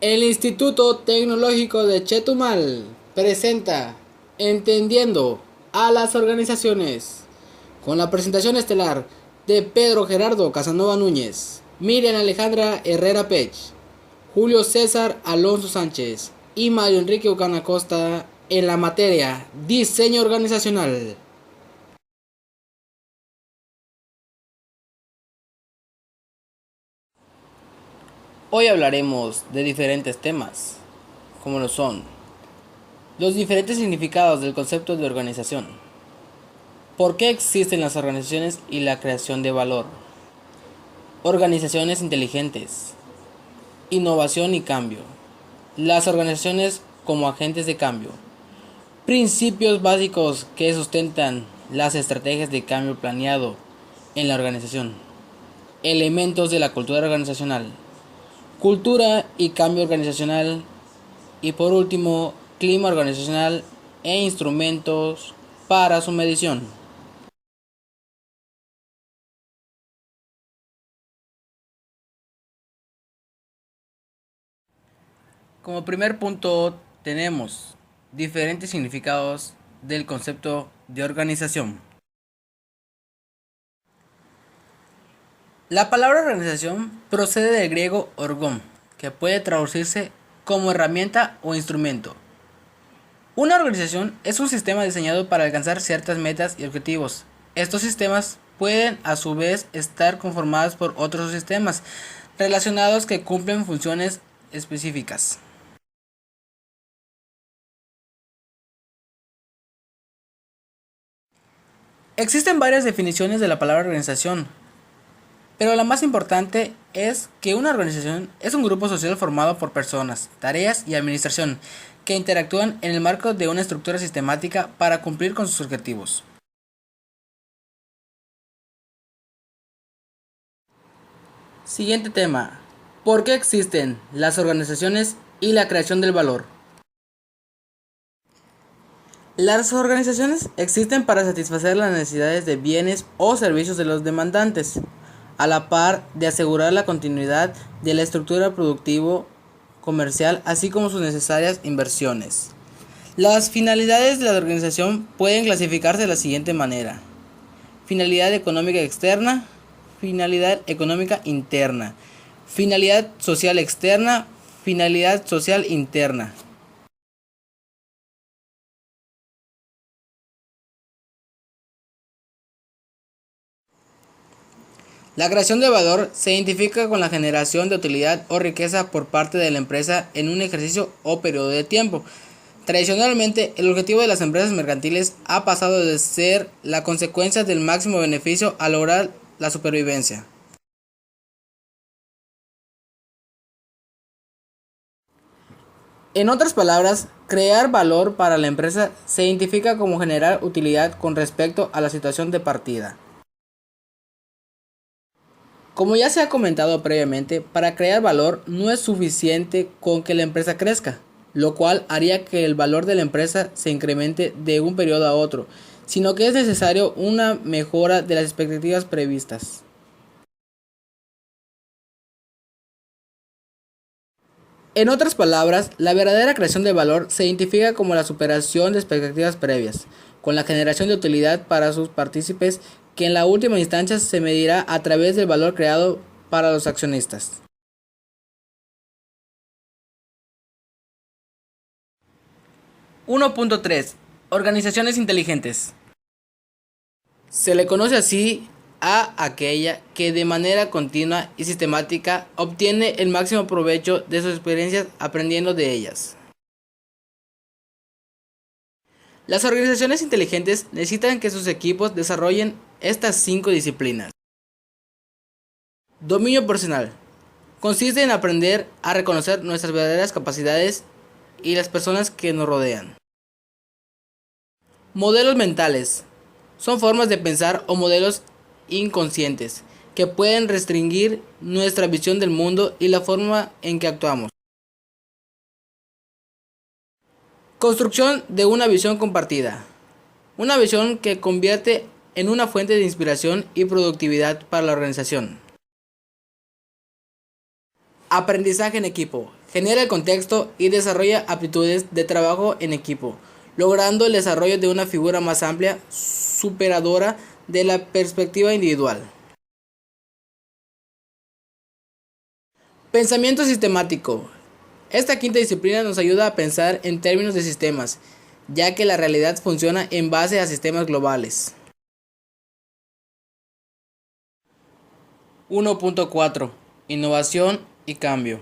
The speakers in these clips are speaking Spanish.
El Instituto Tecnológico de Chetumal presenta Entendiendo a las organizaciones, con la presentación estelar de Pedro Gerardo Casanova Núñez, Miriam Alejandra Herrera Pech, Julio César Alonso Sánchez y Mario Enrique Ocana Costa en la materia Diseño Organizacional. Hoy hablaremos de diferentes temas, como lo son los diferentes significados del concepto de organización, por qué existen las organizaciones y la creación de valor, organizaciones inteligentes, innovación y cambio, las organizaciones como agentes de cambio, principios básicos que sustentan las estrategias de cambio planeado en la organización, elementos de la cultura organizacional, cultura y cambio organizacional y por último, clima organizacional e instrumentos para su medición. Como primer punto tenemos diferentes significados del concepto de organización. La palabra organización procede del griego orgón, que puede traducirse como herramienta o instrumento. Una organización es un sistema diseñado para alcanzar ciertas metas y objetivos. Estos sistemas pueden a su vez estar conformados por otros sistemas relacionados que cumplen funciones específicas. Existen varias definiciones de la palabra organización, pero la más importante es que una organización es un grupo social formado por personas, tareas y administración que interactúan en el marco de una estructura sistemática para cumplir con sus objetivos. Siguiente tema. ¿Por qué existen las organizaciones y la creación del valor? Las organizaciones existen para satisfacer las necesidades de bienes o servicios de los demandantes, a la par de asegurar la continuidad de la estructura productivo-comercial, así como sus necesarias inversiones. Las finalidades de la organización pueden clasificarse de la siguiente manera: finalidad económica externa, finalidad económica interna, finalidad social externa, finalidad social interna. La creación de valor se identifica con la generación de utilidad o riqueza por parte de la empresa en un ejercicio o periodo de tiempo. Tradicionalmente, el objetivo de las empresas mercantiles ha pasado de ser la consecuencia del máximo beneficio a lograr la supervivencia. En otras palabras, crear valor para la empresa se identifica como generar utilidad con respecto a la situación de partida. Como ya se ha comentado previamente, para crear valor no es suficiente con que la empresa crezca, lo cual haría que el valor de la empresa se incremente de un periodo a otro, sino que es necesario una mejora de las expectativas previstas. En otras palabras, la verdadera creación de valor se identifica como la superación de expectativas previas, con la generación de utilidad para sus partícipes que en la última instancia se medirá a través del valor creado para los accionistas. 1.3. Organizaciones inteligentes. Se le conoce así a aquella que de manera continua y sistemática obtiene el máximo provecho de sus experiencias aprendiendo de ellas. Las organizaciones inteligentes necesitan que sus equipos desarrollen estas 5 disciplinas. Dominio personal. Consiste en aprender a reconocer nuestras verdaderas capacidades y las personas que nos rodean. Modelos mentales. Son formas de pensar o modelos inconscientes que pueden restringir nuestra visión del mundo y la forma en que actuamos. Construcción de una visión compartida. Una visión que convierte en una fuente de inspiración y productividad para la organización. Aprendizaje en equipo. genera el contexto y desarrolla aptitudes de trabajo en equipo, logrando el desarrollo de una figura más amplia, superadora de la perspectiva individual. Pensamiento sistemático. Esta quinta disciplina nos ayuda a pensar en términos de sistemas, ya que la realidad funciona en base a sistemas globales. 1.4. Innovación y cambio.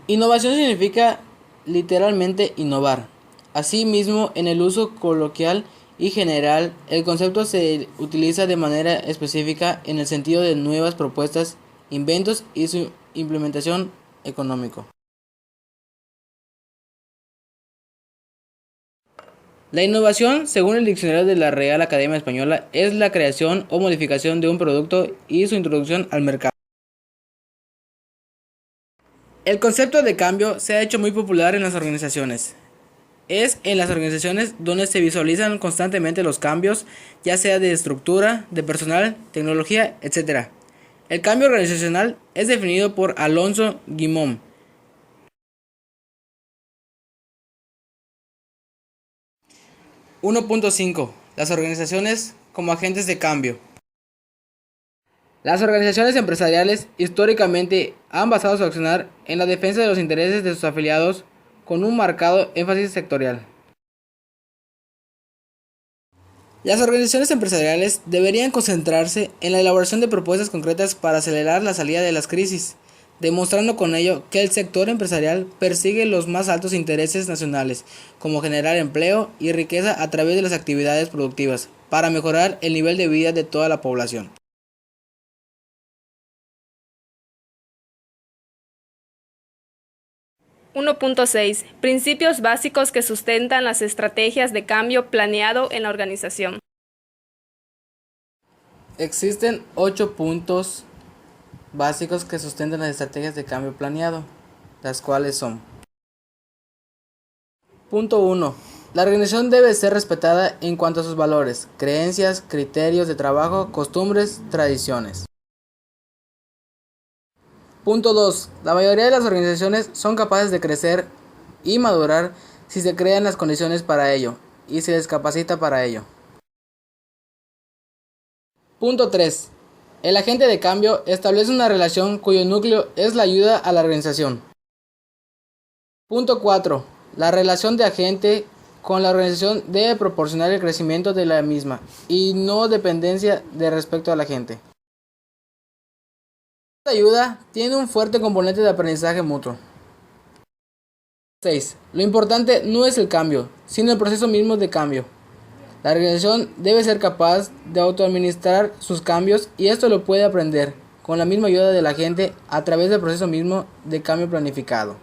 Innovación significa literalmente innovar. Asimismo, en el uso coloquial y general, el concepto se utiliza de manera específica en el sentido de nuevas propuestas, inventos y su implementación económico. La innovación, según el diccionario de la Real Academia Española, es la creación o modificación de un producto y su introducción al mercado. El concepto de cambio se ha hecho muy popular en las organizaciones. Es en las organizaciones donde se visualizan constantemente los cambios, ya sea de estructura, de personal, tecnología, etc. El cambio organizacional es definido por Alonso Guimón. 1.5. Las organizaciones como agentes de cambio. Las organizaciones empresariales históricamente han basado su accionar en la defensa de los intereses de sus afiliados con un marcado énfasis sectorial. Las organizaciones empresariales deberían concentrarse en la elaboración de propuestas concretas para acelerar la salida de las crisis, demostrando con ello que el sector empresarial persigue los más altos intereses nacionales, como generar empleo y riqueza a través de las actividades productivas, para mejorar el nivel de vida de toda la población. 1.6. Principios básicos que sustentan las estrategias de cambio planeado en la organización. Existen 8 puntos básicos que sustentan las estrategias de cambio planeado, las cuales son: Punto 1. La organización debe ser respetada en cuanto a sus valores, creencias, criterios de trabajo, costumbres, tradiciones. Punto 2. La mayoría de las organizaciones son capaces de crecer y madurar si se crean las condiciones para ello y se les capacita para ello. Punto 3. El agente de cambio establece una relación cuyo núcleo es la ayuda a la organización. Punto 4. La relación de agente con la organización debe proporcionar el crecimiento de la misma y no dependencia de respecto a la gente. Esta ayuda tiene un fuerte componente de aprendizaje mutuo. 6. Lo importante no es el cambio, sino el proceso mismo de cambio. La organización debe ser capaz de autoadministrar sus cambios y esto lo puede aprender con la misma ayuda de la gente a través del proceso mismo de cambio planificado.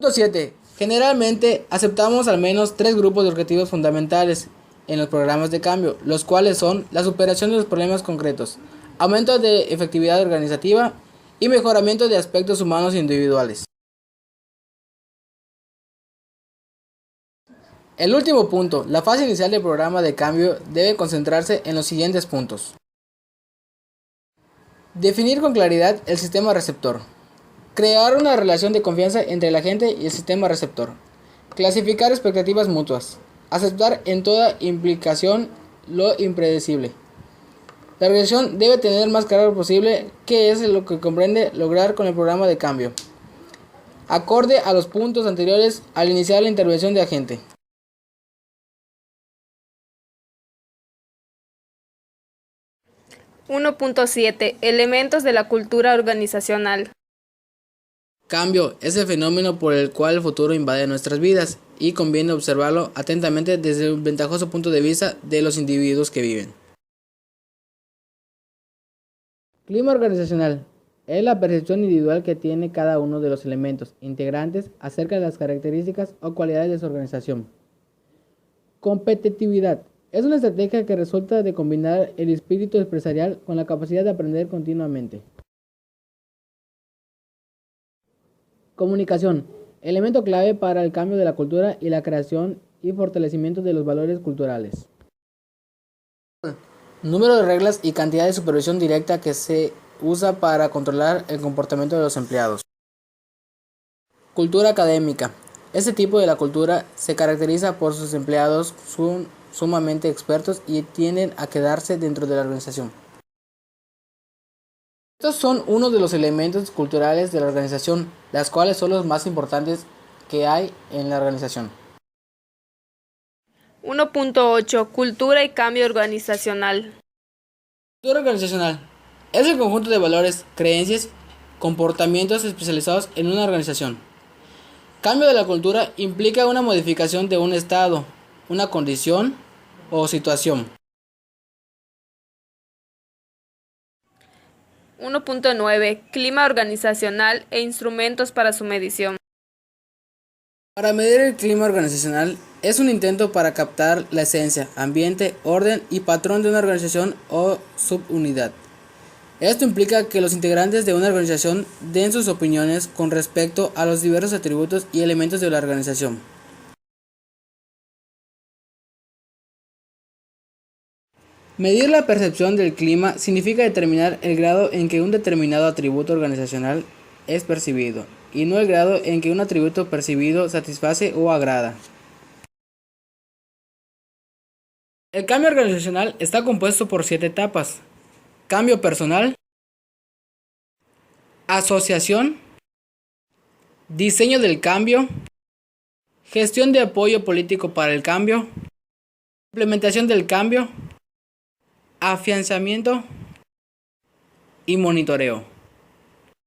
Punto 7. Generalmente aceptamos al menos 3 grupos de objetivos fundamentales en los programas de cambio, los cuales son la superación de los problemas concretos, aumento de efectividad organizativa y mejoramiento de aspectos humanos e individuales. El último punto, la fase inicial del programa de cambio debe concentrarse en los siguientes puntos. Definir con claridad el sistema receptor. Crear una relación de confianza entre el agente y el sistema receptor. Clasificar expectativas mutuas. Aceptar en toda implicación lo impredecible. La organización debe tener más claro posible qué es lo que comprende lograr con el programa de cambio, acorde a los puntos anteriores al iniciar la intervención de agente. 1.7. Elementos de la cultura organizacional. Cambio es el fenómeno por el cual el futuro invade nuestras vidas y conviene observarlo atentamente desde el ventajoso punto de vista de los individuos que viven. Clima organizacional es la percepción individual que tiene cada uno de los elementos integrantes acerca de las características o cualidades de su organización. Competitividad es una estrategia que resulta de combinar el espíritu empresarial con la capacidad de aprender continuamente. Comunicación, elemento clave para el cambio de la cultura y la creación y fortalecimiento de los valores culturales. Número de reglas y cantidad de supervisión directa que se usa para controlar el comportamiento de los empleados. Cultura académica. Este tipo de la cultura se caracteriza por sus empleados son sumamente expertos y tienden a quedarse dentro de la organización. Estos son uno de los elementos culturales de la organización, las cuales son los más importantes que hay en la organización. 1.8. Cultura y cambio organizacional. Cultura organizacional es el conjunto de valores, creencias, comportamientos especializados en una organización. Cambio de la cultura implica una modificación de un estado, una condición o situación. 1.9. Clima organizacional e instrumentos para su medición. Para medir el clima organizacional es un intento para captar la esencia, ambiente, orden y patrón de una organización o subunidad. Esto implica que los integrantes de una organización den sus opiniones con respecto a los diversos atributos y elementos de la organización. Medir la percepción del clima significa determinar el grado en que un determinado atributo organizacional es percibido, y no el grado en que un atributo percibido satisface o agrada. El cambio organizacional está compuesto por 7 etapas: cambio personal, asociación, diseño del cambio, gestión de apoyo político para el cambio, implementación del cambio, afianzamiento y monitoreo.